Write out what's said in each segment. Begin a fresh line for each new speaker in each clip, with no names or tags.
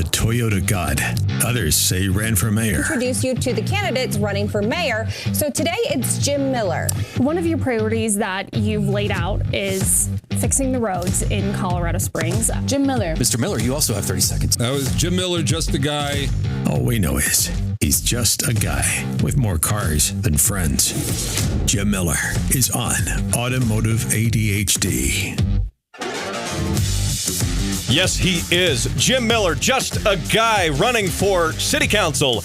Toyota god. Others say he ran for mayor.
Introduce you to the candidates running for mayor. So today it's Jim Miller.
One of your priorities that you've laid out is fixing the roads in Colorado Springs.
Jim Miller.
Mr. Miller, you also have 30 seconds.
That was Jim Miller, just a guy.
All we know is he's just a guy with more cars than friends. Jim Miller is on Automotive ADHD.
Yes, he is. Jim Miller, just a guy running for City Council.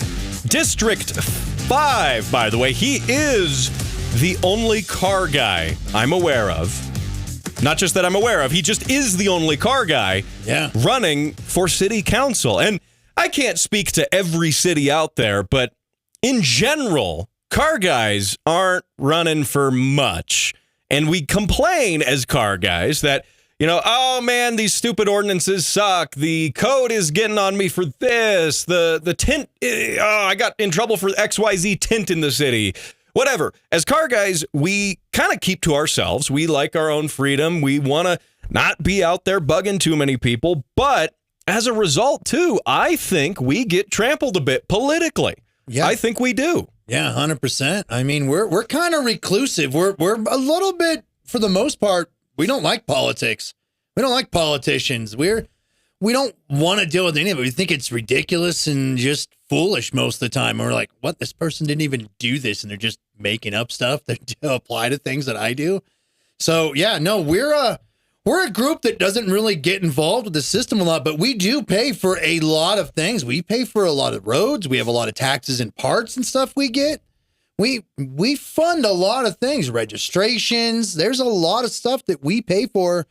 District 5, by the way. He is the only car guy I'm aware of. Not just that I'm aware of, he just is the only car guy running for City Council. And I can't speak to every city out there, but in general, car guys aren't running for much. And we complain as car guys that, oh man, these stupid ordinances suck. The code is getting on me for this. The tint, I got in trouble for XYZ tint in the city. Whatever. As car guys, we kind of keep to ourselves. We like our own freedom. We want to not be out there bugging too many people. But as a result, too, I think we get trampled a bit politically. Yeah. I think we do.
Yeah, 100%. I mean, we're kind of reclusive. We're a little bit, for the most part, we don't like politics. We don't like politicians. We don't want to deal with any of it. We think it's ridiculous and just foolish most of the time. And we're like, what? This person didn't even do this, and they're just making up stuff that apply to things that I do. So yeah, no, we're a group that doesn't really get involved with the system a lot, but we do pay for a lot of things. We pay for a lot of roads. We have a lot of taxes and parts and stuff we get. We fund a lot of things, registrations. There's a lot of stuff that we pay for.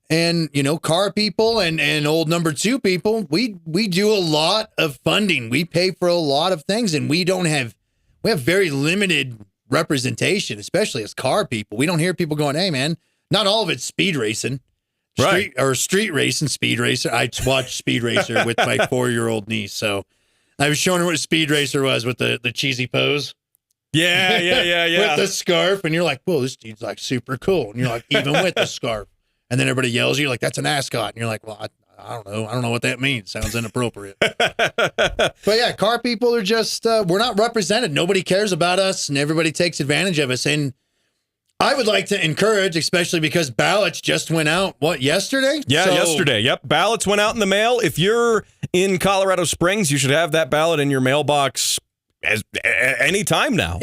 And, car people and old number 2 people, we do a lot of funding. We pay for a lot of things, and we have very limited representation, especially as car people. We don't hear people going, hey, man, not all of it's speed racing. Street racing, speed racer. I watched Speed Racer with my 4-year-old niece. So I was showing her what a speed racer was with the cheesy pose.
Yeah.
With the scarf. And you're like, whoa, this dude's like super cool. And you're like, even with the scarf. And then everybody yells at you like, that's an ascot. And you're like, well, I don't know. I don't know what that means. Sounds inappropriate. But yeah, car people are just, we're not represented. Nobody cares about us, and everybody takes advantage of us. And I would like to encourage, especially because ballots just went out, yesterday?
Yeah, yesterday. Yep. Ballots went out in the mail. If you're in Colorado Springs, you should have that ballot in your mailbox any time now.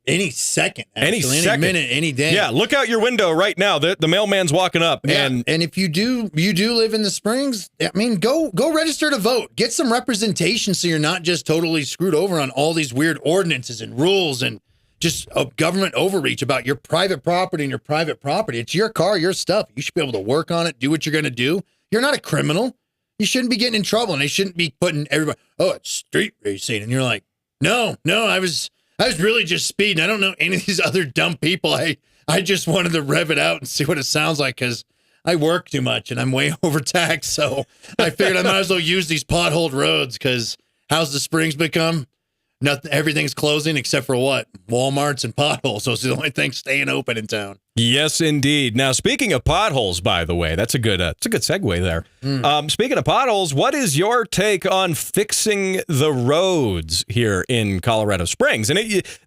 Any second, actually.
Any
minute, any day.
Yeah, look out your window right now. The mailman's walking up.
Yeah,
and
if you do live in the Springs, I mean, go register to vote. Get some representation so you're not just totally screwed over on all these weird ordinances and rules and just a government overreach about your private property and your private property. It's your car, your stuff. You should be able to work on it, do what you're going to do. You're not a criminal. You shouldn't be getting in trouble, and they shouldn't be putting everybody, it's street racing. And you're like, no, I was really just speeding. I don't know any of these other dumb people. I just wanted to rev it out and see what it sounds like because I work too much and I'm way overtaxed. So I figured I might as well use these potholed roads because how's the Springs become? Nothing. Everything's closing except for what? Walmarts and potholes. So it's the only thing staying open in town.
Yes, indeed. Now, speaking of potholes, by the way, that's a good segue there. Speaking of potholes, what is your take on fixing the roads here in Colorado Springs? And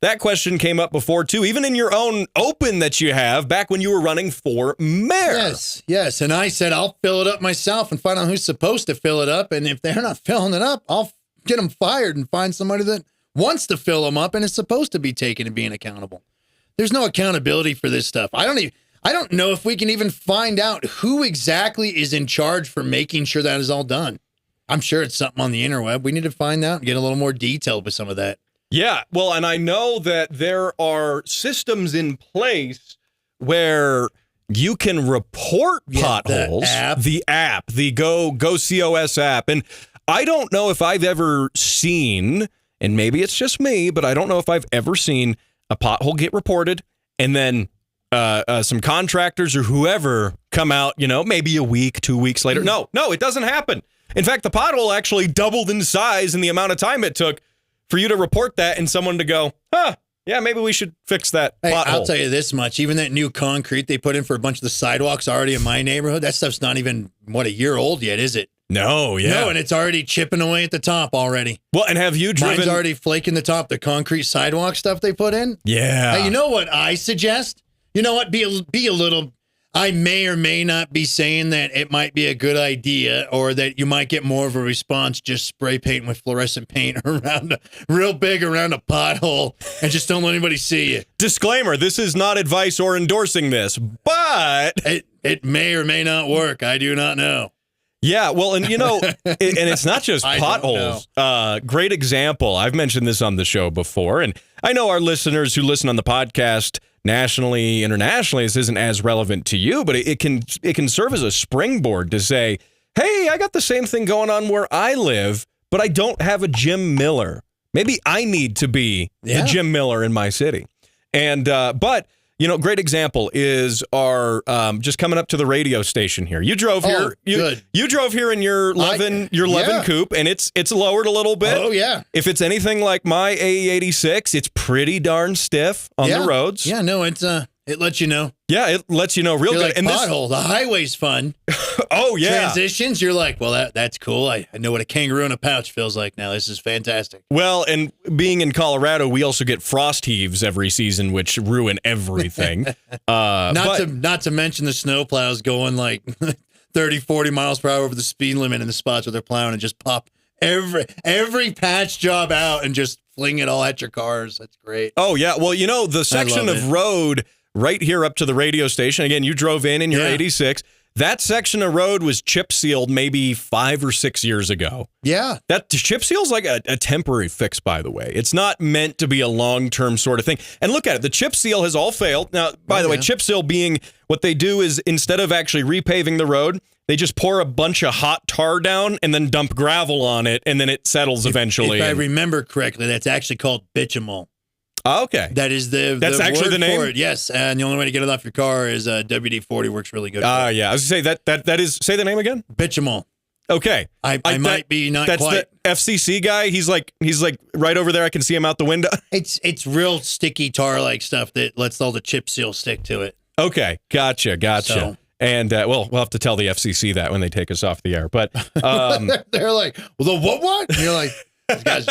that question came up before, too, even in your own open that you have back when you were running for mayor.
Yes. And I said, I'll fill it up myself and find out who's supposed to fill it up. And if they're not filling it up, I'll get them fired and find somebody that wants to fill them up and is supposed to be taken and being accountable. There's no accountability for this stuff. I don't know if we can even find out who exactly is in charge for making sure that is all done. I'm sure it's something on the interweb. We need to find out and get a little more detailed with some of that.
Yeah, well, and I know that there are systems in place where you can report potholes. The app, the Go COS app. And I don't know if I've ever seen, and maybe it's just me, but I don't know if I've ever seen a pothole get reported and then some contractors or whoever come out, maybe a week, 2 weeks later. No, it doesn't happen. In fact, the pothole actually doubled in size in the amount of time it took for you to report that and someone to go, yeah, maybe we should fix that pothole.
I'll tell you this much. Even that new concrete they put in for a bunch of the sidewalks already in my neighborhood, that stuff's not even, a year old yet, is it?
No, yeah.
No, and it's already chipping away at the top already.
Well, and have you driven?
Mine's already flaking the top, the concrete sidewalk stuff they put in.
Yeah.
Hey, you know what I suggest? You know what? Be a little. I may or may not be saying that it might be a good idea, or that you might get more of a response just spray painting with fluorescent paint around real big around a pothole and just don't let anybody see you.
Disclaimer: this is not advice or endorsing this, but
it may or may not work. I do not know.
Yeah, well, and and it's not just potholes. Great example. I've mentioned this on the show before, and I know our listeners who listen on the podcast nationally, internationally, this isn't as relevant to you, but it can serve as a springboard to say, hey, I got the same thing going on where I live, but I don't have a Jim Miller. Maybe I need to be the Jim Miller in my city. And but great example is our just coming up to the radio station here. You drove here. You drove here in your Levin coupe, and it's lowered a little bit.
Oh yeah.
If it's anything like my AE86, it's pretty darn stiff on the roads.
Yeah, no, it lets you know.
Yeah, it lets you know real good.
Like
And
pothole, the highway's fun.
Oh yeah.
Transitions, you're like, well, that's cool. I know what a kangaroo in a pouch feels like now. This is fantastic.
Well, and being in Colorado, we also get frost heaves every season, which ruin everything.
Not to mention the snowplows going like 30, 40 miles per hour over the speed limit in the spots where they're plowing and just pop every patch job out and just fling it all at your cars. That's great.
Oh yeah. Well, the section of road right here up to the radio station. Again, you drove in your 86. That section of road was chip sealed maybe 5 or 6 years ago.
Yeah.
That chip seal's like a temporary fix, by the way. It's not meant to be a long-term sort of thing. And look at it. The chip seal has all failed. Now, by the way, chip seal being what they do is instead of actually repaving the road, they just pour a bunch of hot tar down and then dump gravel on it, and then it settles eventually.
If I remember correctly, that's actually called bitumen.
Oh, okay.
That's
actually
word
the name
for it. Yes, and the only way to get it off your car is WD-40 works really good.
Yeah. I was gonna say that is say the name again.
Bitumen.
Okay.
I might be not
that's
quite.
That's the FCC guy. He's like right over there. I can see him out the window.
It's real sticky tar like stuff that lets all the chip seal stick to it.
Okay. Gotcha.
So,
and we'll have to tell the FCC that when they take us off the air. But
they're like, well, the what? And you're like,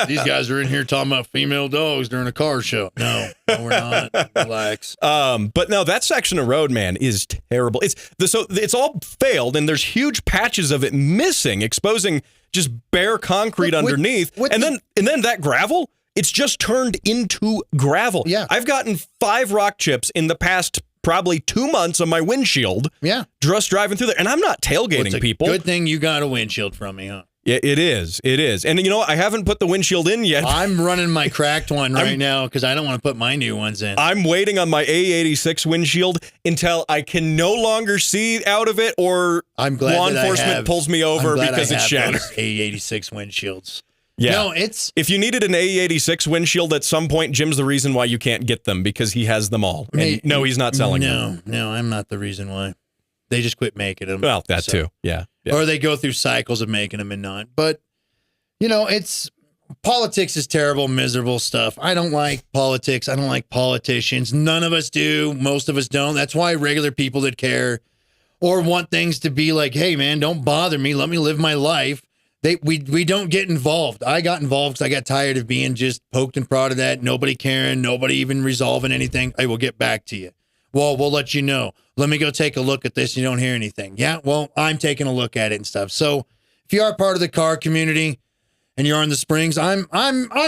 these guys are in here talking about female dogs during a car show. No, we're not. Relax.
But no, that section of road, man, is terrible. It's all failed, and there's huge patches of it missing, exposing just bare concrete underneath. And then that gravel, it's just turned into gravel.
Yeah.
I've gotten 5 rock chips in the past probably 2 months on my windshield.
Yeah.
Just driving through there. And I'm not tailgating people.
Good thing you got a windshield from me, huh?
Yeah, it is. And I haven't put the windshield in yet.
I'm running my cracked one right now because I don't want to put my new ones in.
I'm waiting on my A86 windshield until I can no longer see out of it, or law enforcement pulls me over because it's shattered.
A86 windshields.
Yeah.
No,
if you needed an A86 windshield at some point, Jim's the reason why you can't get them, because he has them all. And no, he's not selling them.
No, I'm not the reason why. They just quit making them.
Well, that too. Yeah.
Or they go through cycles of making them and not. But, politics is terrible, miserable stuff. I don't like politics. I don't like politicians. None of us do. Most of us don't. That's why regular people that care or want things to be like, hey, man, don't bother me. Let me live my life. We don't get involved. I got involved because I got tired of being just poked and prodded at, nobody caring, nobody even resolving anything. I will get back to you. Well, we'll let you know. Let me go take a look at this. You don't hear anything. Yeah, well, I'm taking a look at it and stuff. So if you are part of the car community and you're on the Springs, I'm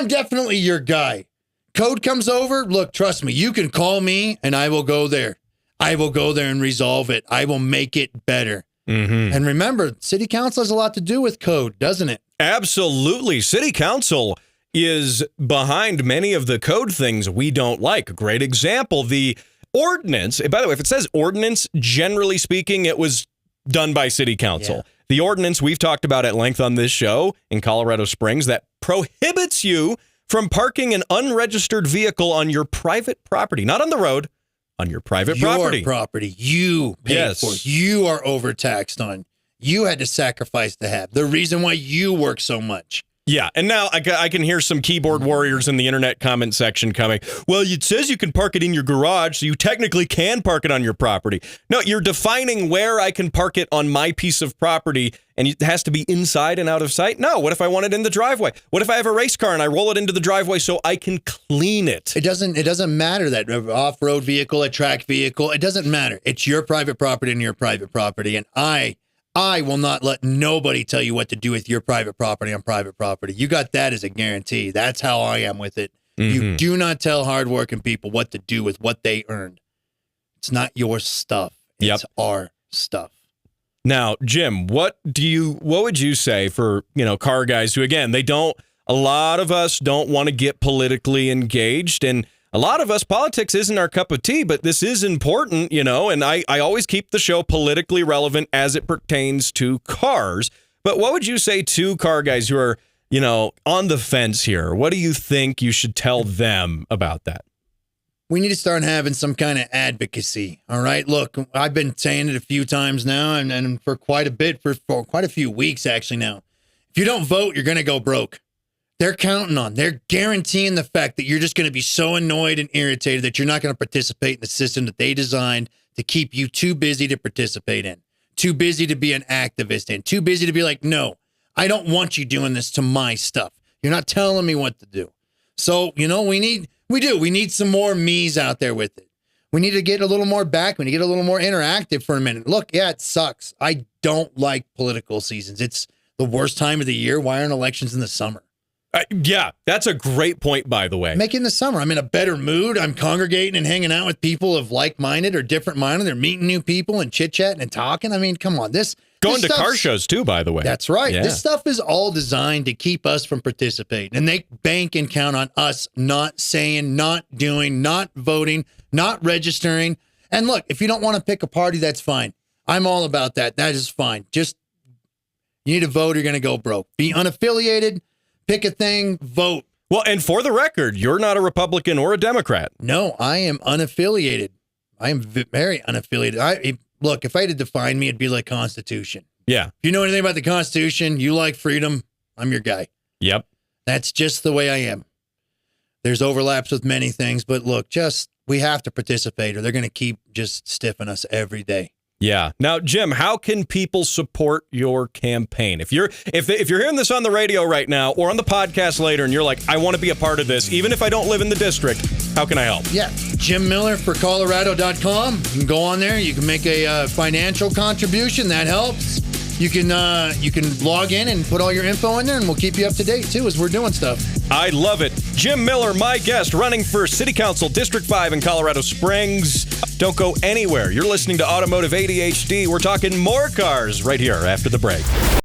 definitely your guy. Code comes over. Look, trust me, you can call me and I will go there. I will go there and resolve it. I will make it better. Mm-hmm. And remember, city council has a lot to do with code, doesn't it?
Absolutely. City council is behind many of the code things we don't like. A great example, the ordinance. By the way, if it says ordinance, generally speaking, it was done by city council. Yeah. The ordinance we've talked about at length on this show in Colorado Springs that prohibits you from parking an unregistered vehicle on your private property, not on the road, on your private property.
Your property. You paid for. You are overtaxed on. You had to sacrifice to have. The reason why you work so much.
Yeah, and now I can hear some keyboard warriors in the internet comment section coming. Well, it says you can park it in your garage, so you technically can park it on your property. No, you're defining where I can park it on my piece of property, and it has to be inside and out of sight? No, what if I want it in the driveway? What if I have a race car and I roll it into the driveway so I can clean it?
It doesn't matter that off-road vehicle, a track vehicle, it doesn't matter. It's your private property and your private property, and I will not let nobody tell you what to do with your private property on private property. You got that as a guarantee. That's how I am with it. You do not tell hardworking people what to do with what they earned. It's not your stuff. It's our stuff.
Now, Jim, what would you say for, car guys who, again, a lot of us don't want to get politically engaged, and a lot of us, politics isn't our cup of tea, but this is important, and I always keep the show politically relevant as it pertains to cars. But what would you say to car guys who are, on the fence here? What do you think you should tell them about that?
We need to start having some kind of advocacy. All right. Look, I've been saying it a few times now and for quite a bit, for quite a few weeks actually now. If you don't vote, you're going to go broke. They're guaranteeing the fact that you're just going to be so annoyed and irritated that you're not going to participate in the system that they designed to keep you too busy to participate in, too busy to be an activist in, too busy to be like, no, I don't want you doing this to my stuff. You're not telling me what to do. So, we need some more me's out there with it. We need to get a little more back. We need to get a little more interactive for a minute. Look, yeah, it sucks. I don't like political seasons. It's the worst time of the year. Why aren't elections in the summer?
Yeah, that's a great point, by the way.
Make it in the summer. I'm in a better mood. I'm congregating and hanging out with people of like-minded or different-minded. They're meeting new people and chit-chatting and talking. I mean, come on.
Going to car shows, too, by the way.
That's right.
Yeah.
This stuff is all designed to keep us from participating. And they bank and count on us not saying, not doing, not voting, not registering. And look, if you don't want to pick a party, that's fine. I'm all about that. That is fine. Just, you need to vote or you're going to go broke. Be unaffiliated. Pick a thing, vote.
Well, and for the record, you're not a Republican or a Democrat.
No, I am unaffiliated. I am very unaffiliated. Look, if I had to define me, it'd be like Constitution.
Yeah.
If you know anything about the Constitution, you like freedom, I'm your guy.
Yep.
That's just the way I am. There's overlaps with many things, but look, we have to participate or they're going to keep just stiffing us every day.
Yeah. Now, Jim, how can people support your campaign? If you're hearing this on the radio right now or on the podcast later and you're like, I want to be a part of this, even if I don't live in the district, how can I help?
Yeah. Jim Miller for Colorado.com. You can go on there. You can make a financial contribution. That helps. You can log in and put all your info in there, and we'll keep you up to date, too, as we're doing stuff.
I love it. Jim Miller, my guest, running for City Council, District 5 in Colorado Springs. Don't go anywhere. You're listening to Automotive ADHD. We're talking more cars right here after the break.